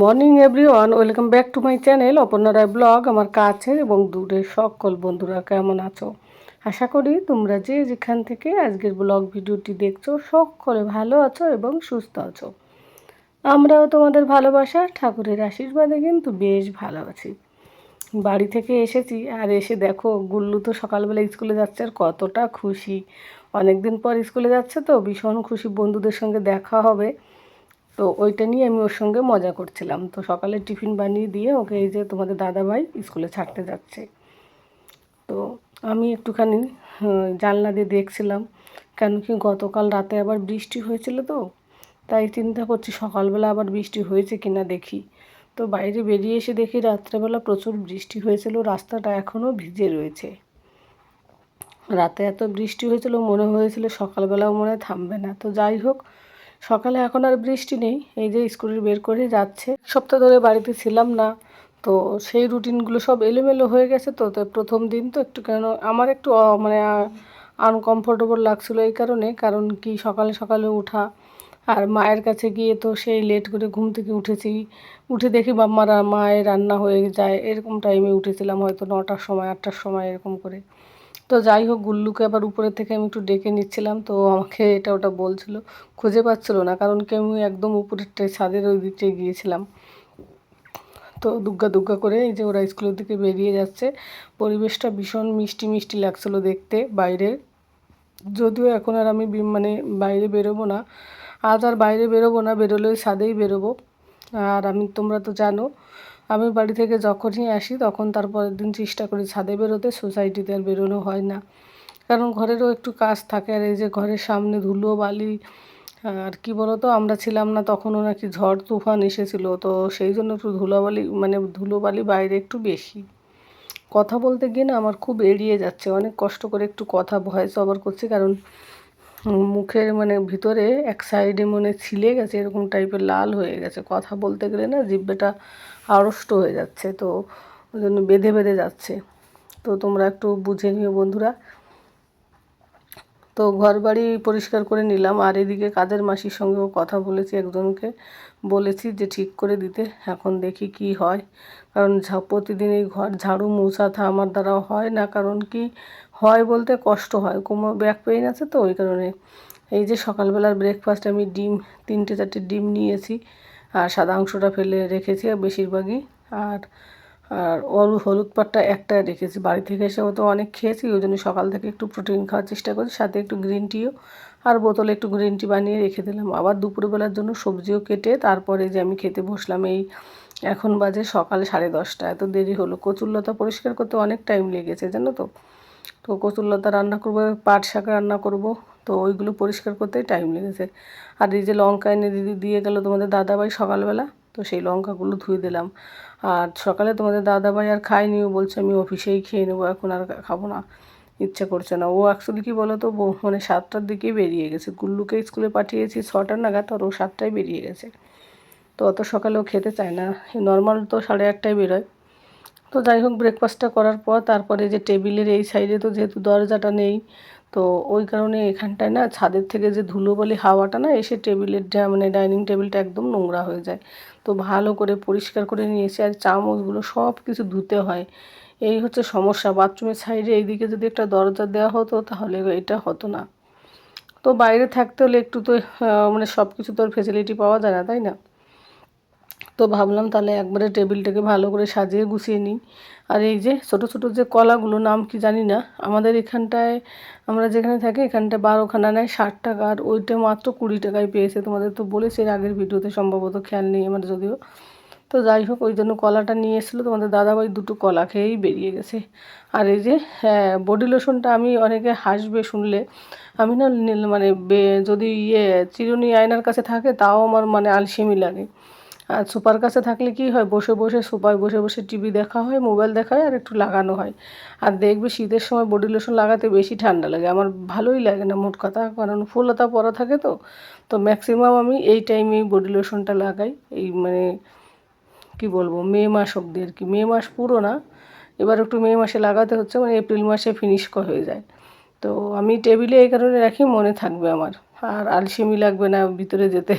Morning everyone, welcome back to my channel Aparna Roy blog. আমার কাছের এবং দূরের সকল বন্ধুরা কেমন আছো? আশা করি তোমরা যে যেখান থেকে আজকের ব্লগ ভিডিওটি দেখছো সকলে ভালো আছো এবং সুস্থ আছো। আমরাও তোমাদের ভালোবাসা ঠাকুরের আশীর্বাদে কিন্তু বেশ ভালো আছি। বাড়ি থেকে এসেছি আর এসে দেখো গুল্লু তো সকালবেলা স্কুলে যাচ্ছে আর কতটা খুশি। অনেক দিন পর স্কুলে যাচ্ছে তো ভীষণ খুশি, বন্ধুদের সঙ্গে দেখা হবে। তো ওইটা নিয়ে আমি ওর সঙ্গে মজা করছিলাম। তো সকালে টিফিন বানিয়ে দিয়ে ওকে এই যে তোমাদের দাদাভাই স্কুলে ছাড়তে যাচ্ছে। তো আমি একটুখানি জানলা দিয়ে দেখছিলাম, কেন কি গতকাল রাতে আবার বৃষ্টি হয়েছিল, তো তাই চিন্তা করছি সকালবেলা আবার বৃষ্টি হয়েছে কিনা দেখি। তো বাইরে বেরিয়ে এসে দেখি রাত্রেবেলা প্রচুর বৃষ্টি হয়েছিল, রাস্তাটা এখনও ভিজে রয়েছে। রাতে এত বৃষ্টি হয়েছিল মনে হয়েছিল সকালবেলাও মনে হয় থামবে না। তো যাই হোক, সকালে এখন আর বৃষ্টি নেই, এই যে স্কুটি বের করে যাচ্ছে। সপ্তাহ ধরে বাড়িতে ছিলাম না, তো সেই রুটিনগুলো সব এলোমেলো হয়ে গেছে। তো তো প্রথম দিন তো একটু কেন আমার একটু মানে আনকমফোর্টেবল লাগছিলো এই কারণে, কারণ কি সকালে সকালে ওঠা আর মায়ের কাছে গিয়ে তো সেই লেট করে ঘুম থেকে উঠেছি, উঠে দেখি মায়ের রান্না হয়ে যায়, এরকম টাইমে উঠেছিলাম হয়তো 9টার সময় 8টার সময় এরকম করে। তো যাই হোক, গুল্লুকে আবার উপরের থেকে আমি একটু ডেকে নিচ্ছিলাম, তো আমাকে এটা ওটা বলছিল, খুঁজে পাচ্ছিল না, কারণ কি আমি একদম উপরেরটায় ছাদের ওই দিকটায় গিয়েছিলাম। তো দুগ্গা দুগ্গা করে এই যে ওরা স্কুলের দিকে বেরিয়ে যাচ্ছে। পরিবেশটা ভীষণ মিষ্টি মিষ্টি লাগছিলো দেখতে বাইরে। যদিও এখন আর আমি মানে বাইরে বেরোবো না, আজ আর বাইরে বেরোবো না, বেরোলে ওই ছাদেই বেরোবো। আর তোমরা তো জানো আমি বাড়ি থেকে যখনই আসি তখন তারপরের দিন চেষ্টা করি ছাদে বেরোতে, সোসাইটিতে আর বেরোনো হয় না, কারণ ঘরেরও একটু কাজ থাকে। আর এই যে ঘরের সামনে ধুলো বালি, আর কি বলো তো, আমরা ছিলাম না তখনও নাকি ঝড় তুফান এসেছিলো, তো সেই জন্য একটু ধুলোবালি মানে ধুলোবালি বাইরে একটু বেশি। কথা বলতে গিয়ে না আমার খুব এড়িয়ে যাচ্ছে, অনেক কষ্ট করে একটু কথা ভয়েস ওভার করছি, কারণ মুখের মানে ভিতরে এক সাইডে মনে ছিলে গেছে, এরকম টাইপের লাল হয়ে গেছে। কথা বলতে গেলে না জিহ্বাটা আড়ষ্ট হয়ে যাচ্ছে, তো ওই জন্য বেঁধে বেঁধে যাচ্ছে। তো তোমরা একটু বুঝে নিও বন্ধুরা। তো ঘর বাড়ি পরিষ্কার করে নিলাম, আর এদিকে কাজের মাসির সঙ্গেও কথা বলেছি, একজনকে বলেছি যে ঠিক করে দিতে, এখন দেখি কি হয়। কারণ প্রতিদিন এই ঘর ঝাড়ু মোছাটা আমার দ্বারা হয় না, কারণ কি হয় বলতে কষ্ট হয়, কোমর ব্যাক পেইন আছে, তো ওই কারণে। এই যে সকালবেলার ব্রেকফাস্ট আমি ডিম 3-4টে ডিম নিয়েছি, আর সাদা অংশটা ফেলে রেখেছি বেশিরভাগই। আর আর হলুদ পাটটা একটা রেখেছি, বাড়ি থেকে এসেও তো অনেক খেয়েছি, ওই জন্য সকাল থেকে একটু প্রোটিন খাওয়ার চেষ্টা করছি, সাথে একটু গ্রিন টিও, আর বোতলে একটু গ্রিন টি বানিয়ে রেখে দিলাম। আবার দুপুরবেলার জন্য সবজিও কেটে তারপরে যে আমি খেতে বসলাম। এই এখন বাজে সকাল 10:30, এত দেরি হলো। কচুরলতা পরিষ্কার করতে অনেক টাইম লেগেছে জানো তো। তো কচুরলতা রান্না করবো, পাট শাক রান্না করব, তো ওইগুলো পরিষ্কার করতেই টাইম লেগেছে। আর এই যে লঙ্কা এনে দিদি দিয়ে গেল তোমাদের দাদাভাই সকালবেলা, তো সেই লঙ্কাগুলো ধুয়ে দিলাম। আর সকালে তোমাদের দাদাভাই আর খায়নি, ও বলছে আমি অফিসেই খেয়ে নেবো, এখন আর খাবো না, ইচ্ছা করছে না। ও অ্যাকচুয়ালি কী বলো তো, মানে 7টার দিকেই বেরিয়ে গেছে, গুল্লুকে স্কুলে পাঠিয়েছি 6টা নাগাদ, আর ও 7টায় বেরিয়ে গেছে। তো অত সকালে ও খেতে চায় না, নর্মাল তো 8:30টায় বেরোয়। তো যাই হোক, ব্রেকফাস্টটা করার পর তারপরে যে টেবিলের এই সাইডে তো যেহেতু দরজাটা নেই, তো ওই কারণে এখানটায় না ছাদের থেকে যে ধুলোবালি হাওয়াটা না এসে টেবিলের মানে ডাইনিং টেবিলটা একদম নোংরা হয়ে যায়। তো ভালো করে পরিষ্কার করে নিয়েছি, আর চামচগুলো সব কিছু ধুতে হয়, এই হচ্ছে সমস্যা। বাথরুমের সাইডে এইদিকে যদি একটা দরজা দেওয়া হতো তাহলে এটা হতো না। তো বাইরে থাকতে হলে একটু তো মানে সব কিছু তো আর ফেসিলিটি পাওয়া যায় না, তাই না। তো ভাবলাম তাহলে একবারে টেবিলটাকে ভালো করে সাজিয়ে গুছিয়ে নিই। আর এই যে ছোটো ছোটো যে কলাগুলো, নাম কি জানি না, আমাদের এখানটায় আমরা যেখানে থাকি এখানটায় 12খানা নেয় 60 টাকা, আর ওইটা মাত্র 20 টাকায় পেয়েছে। তোমাদের তো বলেছে এর আগের ভিডিওতে, সম্ভবত খেয়াল নেই আমার যদিও। তো যাই হোক, ওই জন্য কলাটা নিয়ে এসেছিলো তোমাদের দাদাভাই, 2টো কলা খেয়েই বেরিয়ে গেছে। আর এই যে বডি লোশনটা, আমি অনেকে হাসবে শুনলে, আমি না মানে যদি চিরুনি আয়নার কাছে থাকে তাও আমার মানে আলসেমি লাগে। আর সোফার কাছে থাকলে কি হয়, বসে বসে সোফায় বসে বসে টিভি দেখা হয়, মোবাইল দেখা হয়, আর একটু লাগানো হয়। আর দেখবে শীতের সময় বডি লোশন লাগাতে বেশি ঠান্ডা লাগে, আমার ভালোই লাগে না মোট কথা, কারণ ফুলতা পরা থাকে তো। তো ম্যাক্সিমাম আমি এই টাইমেই বডি লোশনটা লাগাই, এই মানে কি বলবো, মে মাস অবধি আর কি। মে মাস পুরো না, এবার একটু মে মাসে লাগাতে হচ্ছে, মানে এপ্রিল মাসে ফিনিশ হয়ে যায়। তো আমি টেবিলে এই কারণে রাখি, মনে থাকবে আমার, আর আলসেমি লাগবে না ভিতরে যেতে।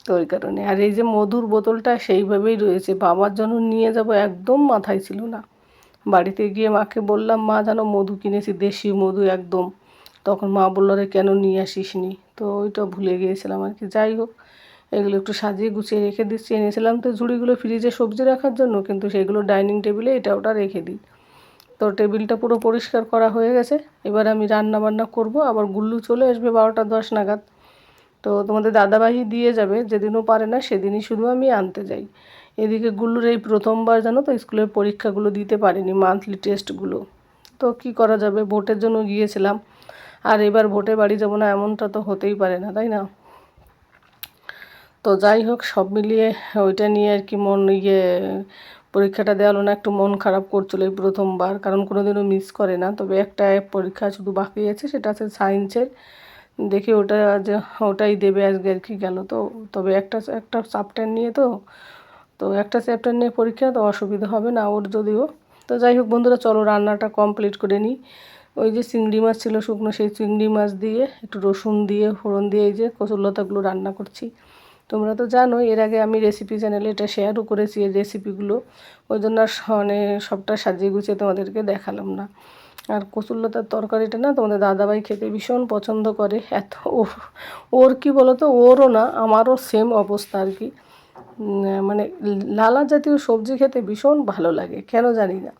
তো ওই কারণে। আর এই যে মধুর বোতলটা সেইভাবেই রয়েছে, বাবার জন্য নিয়ে যাব একদম মাথায় ছিল না। বাড়িতে গিয়ে মাকে বললাম, মা জানো মধু কিনেছি, দেশি মধু একদম। তখন মা বললো, রে কেন নিয়ে আসিস নি? তো ওইটা ভুলে গিয়েছিলাম আর কি। যাই হোক, এগুলো একটু সাজিয়ে গুছিয়ে রেখে দিচ্ছি। এনেছিলাম তো ঝুড়িগুলো ফ্রিজে সবজি রাখার জন্য, কিন্তু সেগুলো ডাইনিং টেবিলে এটা ওটা রেখে দিই। তো টেবিলটা পুরো পরিষ্কার করা হয়ে গেছে। এবার আমি রান্না বান্না করব। আবার গুল্লু চলে আসবে 12টা 10 নাগাদ। তো তোমাদের দাদাভাই দিয়ে যাবে, যেদিনও পারে না সেদিনই শুধু আমি আনতে যাই। এদিকে গুল্লুর এই প্রথমবার জানো তো স্কুলের পরীক্ষাগুলো দিতে পারিনি, মান্থলি টেস্টগুলো। তো কি করা যাবে, ভোটের জন্য গিয়েছিলাম, আর এবার ভোটে বাড়ি যাব না এমনটা তো হতেই পারে না, তাই না? তো যাই হোক, সব মিলিয়ে ওইটা নিয়ে আর কি পরীক্ষাটা দেওয়া হলো না, একটু মন খারাপ করছিল এই প্রথমবার, কারণ কোনোদিনও মিস করে না। তবে একটা পরীক্ষা শুধু বাকি আছে, সেটা আছে সায়েন্সের। দেখি ওটা যে ওটাই দেবে আজকে আর কি গেল তো। তবে একটা একটা চ্যাপ্টার নিয়ে তো একটা চ্যাপ্টার নিয়ে পরীক্ষা, তো অসুবিধা হবে না ওর যদিও। তো যাই হোক বন্ধুরা, চলো রান্নাটা কমপ্লিট করে নিই। ওই যে চিংড়ি মাছ ছিল শুকনো, সেই চিংড়ি মাছ দিয়ে একটু রসুন দিয়ে ফোড়ন দিয়ে এই যে কচুরলতাগুলো রান্না করছি। তোমরা তো জানো এর আগে আমি রেসিপি চ্যানেলে এটা শেয়ারও করেছি এই রেসিপিগুলো, ওই জন্য আর মানে সবটা সাজিয়ে গুছিয়ে তোমাদেরকে দেখালাম না। আর কচুরলতার তরকারিটা না তোমাদের দাদাভাই খেতে ভীষণ পছন্দ করে। ওর কি বলো তো, ওরও না আমারও সেম অবস্থা আর কি। মানে লালা জাতীয় সবজি খেতে ভীষণ ভালো লাগে, কেন জানি না।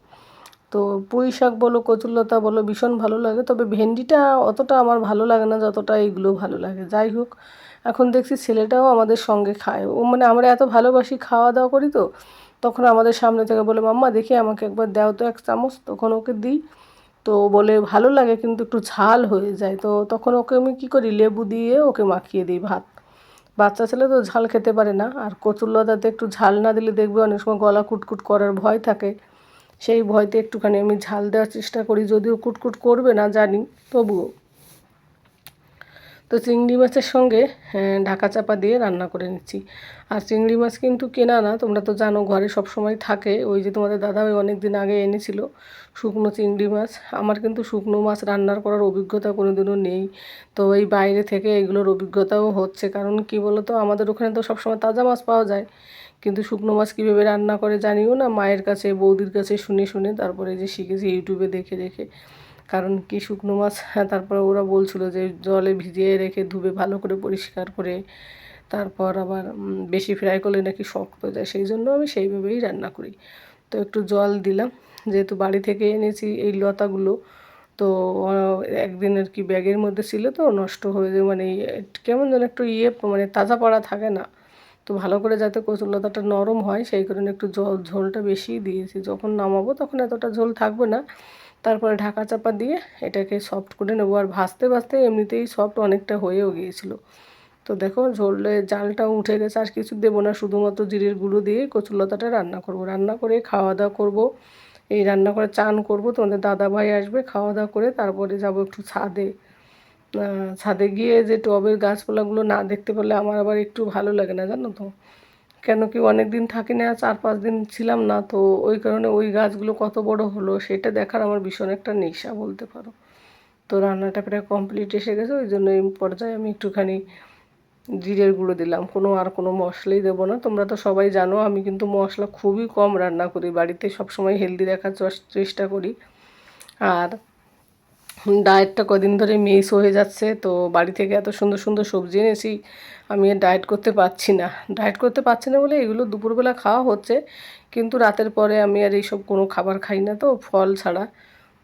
তো পুঁই শাক বলো কচুরলতা বলো ভীষণ ভালো লাগে, তবে ভেন্ডিটা অতটা আমার ভালো লাগে না যতটা এইগুলো ভালো লাগে। যাই হোক, এখন দেখছি ছেলেটাও আমাদের সঙ্গে খায়। ও মানে আমরা এত ভালোবাসি, খাওয়া দাওয়া করি তো, তখন আমাদের সামনে থেকে বলে, মাম্মা দেখি আমাকে একবার দাও তো 1 চামচ। তখন ওকে দিই, তো বলে ভালো লাগে কিন্তু একটু ঝাল হয়ে যায়। তো তখন ওকে আমি কী করি, লেবু দিয়ে ওকে মাখিয়ে দিই ভাত। বাচ্চা ছেলে তো ঝাল খেতে পারে না, আর কচুরলতাতে একটু ঝাল না দিলে দেখবে অনেক সময় গলা কুটকুট করার ভয় থাকে, সেই ভয়তে একটুখানি আমি ঝাল দেওয়ার চেষ্টা করি, যদিও কুটকুট করবে না জানি, তবুও। তো চিংড়ি মাছের সঙ্গে ঢাকা চাপা দিয়ে রান্না করে নিচ্ছি। আর চিংড়ি মাছ কিন্তু কেনা না, তোমরা তো জানো ঘরে সব সময় থাকে। ওই যে তোমাদের দাদাভাই অনেক দিন আগে এনেছিল শুকনো চিংড়ি মাছ। আমার কিন্তু শুকনো মাছ রান্নার করার অভিজ্ঞতা কোনোদিনও নেই। তো এই বাইরে থেকে এগুলোর অভিজ্ঞতাও হচ্ছে, কারণ কি বলো তো, আমাদের ওখানে তো সবসময় তাজা মাছ পাওয়া যায়, কিন্তু শুকনো মাছ কীভাবে রান্না করে জানিও না। মায়ের কাছে বৌদির কাছে শুনে শুনে তারপরে যে শিখেছি ইউটিউবে দেখে দেখে। কারণ কি শুকনো মাছ, তারপর ওরা বলছিল যে জলে ভিজিয়ে রেখে ধুবে ভালো করে পরিষ্কার করে, তারপর আবার বেশি ফ্রাই করলে নাকি শক্ত হয়ে যায়, সেই জন্য আমি সেইভাবেই রান্না করি। তো একটু জল দিলাম, যেহেতু বাড়ি থেকে এনেছি এই লতাগুলো। তো একদিন আর কি ব্যাগের মধ্যে ছিল, তো নষ্ট হয়ে যায়, মানে কেমন যেন একটু মানে তাজা পাড়া থাকে না। তো ভালো করে যাতে কচুরলতাটা নরম হয় সেই কারণে একটু ঝোলটা বেশিই দিয়েছি। যখন নামাবো তখন এতটা ঝোল থাকবে না। তারপরে ঢাকা চাপা দিয়ে এটাকে সফট করে নেবো। আর ভাজতে ভাজতে এমনিতেই সফট অনেকটা হয়েও গিয়েছিল। তো দেখো ঝোলের জালটাও উঠে গেছে, আর কিছু দেবো না, শুধুমাত্র জিরের গুঁড়ো দিয়ে কচুরলতাটা রান্না করব। রান্না করে খাওয়া দাওয়া করব। এই রান্না করে চান করব, তোমাদের দাদাভাই আসবে, খাওয়া দাওয়া করে তারপরে যাব একটু ছাদে। ছাদে গিয়ে যে টবের গাছপালাগুলো না দেখতে পেলে আমার আবার একটু ভালো লাগে না, জানো তো। কেন কি অনেক দিন থাকি না, 4-5 দিন ছিলাম না, তো ওই কারণে ওই গাছগুলো কত বড় হলো সেটা দেখার আমার ভীষণ একটা নেশা বলতে পারো। তো রান্নাটা প্রায় কমপ্লিট এসে গেছে, ওই জন্য এই পর্যায়ে আমি একটুখানি জিরের গুঁড়ো দিলাম, কোনো মশলাই দেবো না। তোমরা তো সবাই জানো আমি কিন্তু মশলা খুবই কম রান্না করি, বাড়িতে সবসময় হেলদি রাখার চেষ্টা করি। আর ডায়েটটা কদিন ধরে মিস হয়ে যাচ্ছে, তো বাড়ি থেকে এত সুন্দর সুন্দর সবজি এনেছি, আমি আর ডায়েট করতে পারছি না। ডায়েট করতে পারছি না বলে এগুলো দুপুরবেলা খাওয়া হচ্ছে, কিন্তু রাতের পরে আমি আর এইসব কোনো খাবার খাই না, তো ফল ছাড়া।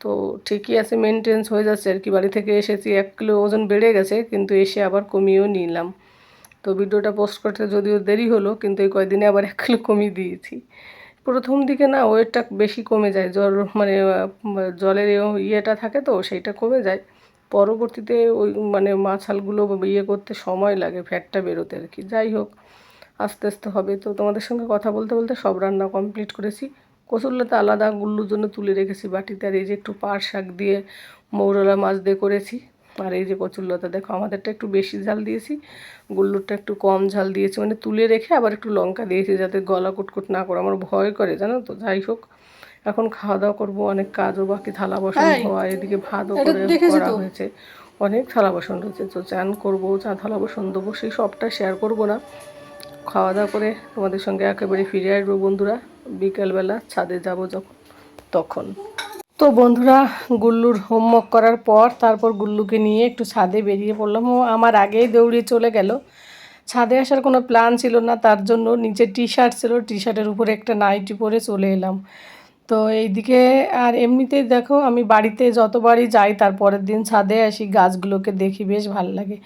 তো ঠিকই আছে, মেনটেন্স হয়ে যাচ্ছে আর কি। বাড়ি থেকে এসেছি 1 কিলো ওজন বেড়ে গেছে, কিন্তু এসে আবার কমিয়েও নিলাম। তো ভিডিওটা পোস্ট করতে যদিও দেরি হলো, কিন্তু এই কয়দিনে আবার 1 কিলো কমিয়ে দিয়েছি। প্রথম দিকে না ওয়েটটা বেশি কমে যায়, মানে জলের ইয়েটা থাকে তো সেইটা কমে যায়। পরবর্তীতে ওই মানে মাছালগুলো করতে সময় লাগে, ফ্যাটটা বেরোতে আর কি। যাই হোক, আস্তে আস্তে হবে। তো তোমাদের সঙ্গে কথা বলতে বলতে সব রান্না কমপ্লিট করেছি। কচুরলতা আলাদা গুল্লুর জন্য তুলে রেখেছি বাটিতে, আর এই যে একটু পাট শাক দিয়ে মৌরলা মাছ দিয়ে করেছি। আর এই যে কচুরলতা দেখো, আমাদেরটা একটু বেশি ঝাল দিয়েছি, গুল্লুরটা একটু কম ঝাল দিয়েছি, মানে তুলে রেখে আবার একটু লঙ্কা দিয়েছি যাতে গলা কুটকুট না করে, আমার ভয় করে জানো তো। যাই হোক, এখন খাওয়া দাওয়া করবো, অনেক কাজও বাকি, থালা বাসন ধোয়া, এদিকে ভাতও করা হয়েছে, অনেক থালা বাসন রয়েছে। তো চান করবো, থালা বাসন দেবো, সেই সবটা শেয়ার করবো না। খাওয়া দাওয়া করে তোমাদের সঙ্গে একেবারে ফিরে আসবো বন্ধুরা, বিকেলবেলা ছাদে যাব যখন তখন। তো বন্ধুরা, গুল্লুর হোমওয়ার্ক করার পর তারপর গুল্লুকে নিয়ে একটু ছাদে বেরিয়ে পড়লাম। ও আমার আগেই দৌড়িয়ে চলে গেল। ছাদে আসার কোনো প্ল্যান ছিল না, তার জন্য নিচে টি শার্ট ছিল, টি শার্টের উপরে একটা নাইটি পরে চলে এলাম। তো এইদিকে আর এমনিতেই দেখো, আমি বাড়িতে যতবারই যাই তার পরের দিন ছাদে আসি, গাছগুলোকে দেখি, বেশ ভালো লাগে।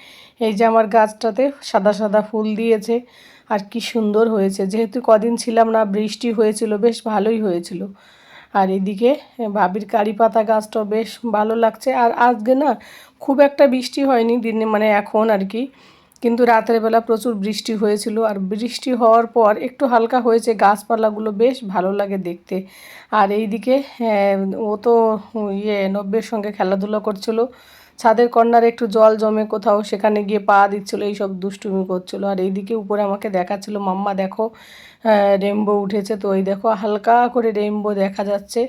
এই যে আমার গাছটাতে সাদা সাদা ফুল দিয়েছে, আর কি সুন্দর হয়েছে। যেহেতু কদিন ছিলাম না, বৃষ্টি হয়েছিল, বেশ ভালোই হয়েছিল। আর এদিকে ভাবির কারি পাতা গাছটাও বেশ ভালো লাগছে। আর আজকে না খুব একটা বৃষ্টি হয়নি দিনে, মানে এখন আর কি, কিন্তু রাতের বেলা প্রচুর বৃষ্টি হয়েছিল। আর বৃষ্টি হওয়ার পর একটু হালকা হয়েছে, গাছপালাগুলো বেশ ভালো লাগে দেখতে। আর এইদিকে ও তো নব্বের সঙ্গে খেলাধুলা করছিল, ছাদের কর্নারে একটু জল জমে কোথাও, সেখানে গিয়ে পা দিচ্ছিলো, এইসব দুষ্টুমি করছিল। আর এইদিকে উপরে আমাকে দেখাচ্ছিল, মাম্মা দেখো রেইনবো উঠেছে। তো এই দেখো হালকা করে রেইনবো দেখা যাচ্ছে।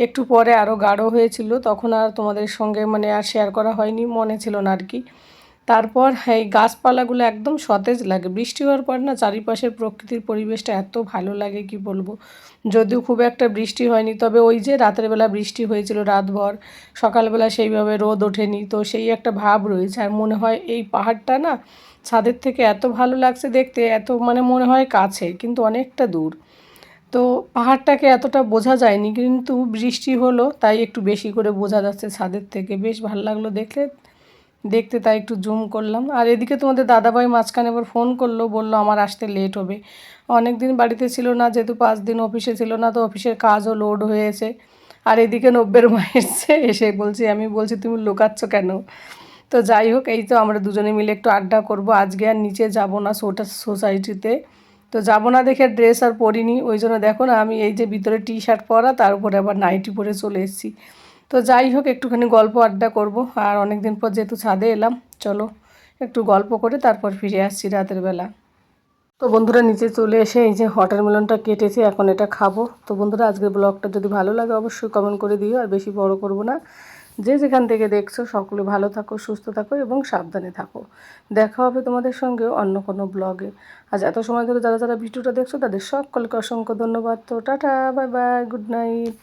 একটু পরে আরও গাঢ় হয়েছিল, তখন আর তোমাদের সঙ্গে মানে আর শেয়ার করা হয়নি, মনে ছিল না আর কি। তারপর এই গাছপালাগুলো একদম সতেজ লাগে বৃষ্টি হওয়ার পর না, চারিপাশের প্রকৃতির পরিবেশটা এত ভালো লাগে কি বলবো। যদিও খুব একটা বৃষ্টি হয়নি, তবে ওই যে রাতের বেলা বৃষ্টি হয়েছিল রাতভর, সকালবেলা সেইভাবে রোদ ওঠেনি, তো সেই একটা ভাব রয়েছে। আর মনে হয় এই পাহাড়টা না ছাদের থেকে এত ভালো লাগছে দেখতে, এত মানে মনে হয় কাছে কিন্তু অনেকটা দূর। তো পাহাড়টাকে এতটা বোঝা যায়নি, কিন্তু বৃষ্টি হলো তাই একটু বেশি করে বোঝা যাচ্ছে ছাদের থেকে, বেশ ভালো লাগলো দেখতে, তাই একটু জুম করলাম। আর এদিকে তোমাদের দাদাভাই মাঝখানে আবার ফোন করলো, বললো আমার আসতে লেট হবে। অনেক দিন বাড়িতে ছিল না, যেহেতু 5 দিন অফিসে ছিল না, তো অফিসের কাজও লোড হয়েছে। আর এদিকে নব্বের মা এসছে, এসে আমি বলছি তুমি লুকাচ্ছ কেন। তো যাই হোক, এই তো আমরা দুজনে মিলে একটু আড্ডা করব আজকে। আর নিচে যাব না সোসাইটিতে, তো যাব না দেখে ড্রেস আর পরিনি, ওই জন্য দেখো না আমি এই যে ভিতরে টি শার্ট পরা, তার উপরে আবার নাইটি পরে চলে এসেছি। তো যাই হোক, একটুখানি গল্প আড্ডা করব। আর অনেক দিন পর যেহেতু ছাদে এলাম, চলো একটু গল্প করে তারপর ফিরে আসছি রাতের বেলা। তো বন্ধুরা, নিচে চলে এসে এই যে ওয়াটারমেলনটা কেটেছি, এখন এটা খাবো। তো বন্ধুরা, আজকের ব্লগটা যদি ভালো লাগে অবশ্যই কমেন্ট করে দিও, আর বেশি বড় করব না। যে যেখান থেকে দেখছো সকলে ভালো থাকো, সুস্থ থাকো এবং সাবধানে থাকো। দেখা হবে তোমাদের সঙ্গে অন্য কোনো ব্লগে। আজ এত সময় ধরে যারা যারা ভিডিওটা দেখছো তাদের সকলকে অসংখ্য ধন্যবাদ। তো tata, bye bye, good night.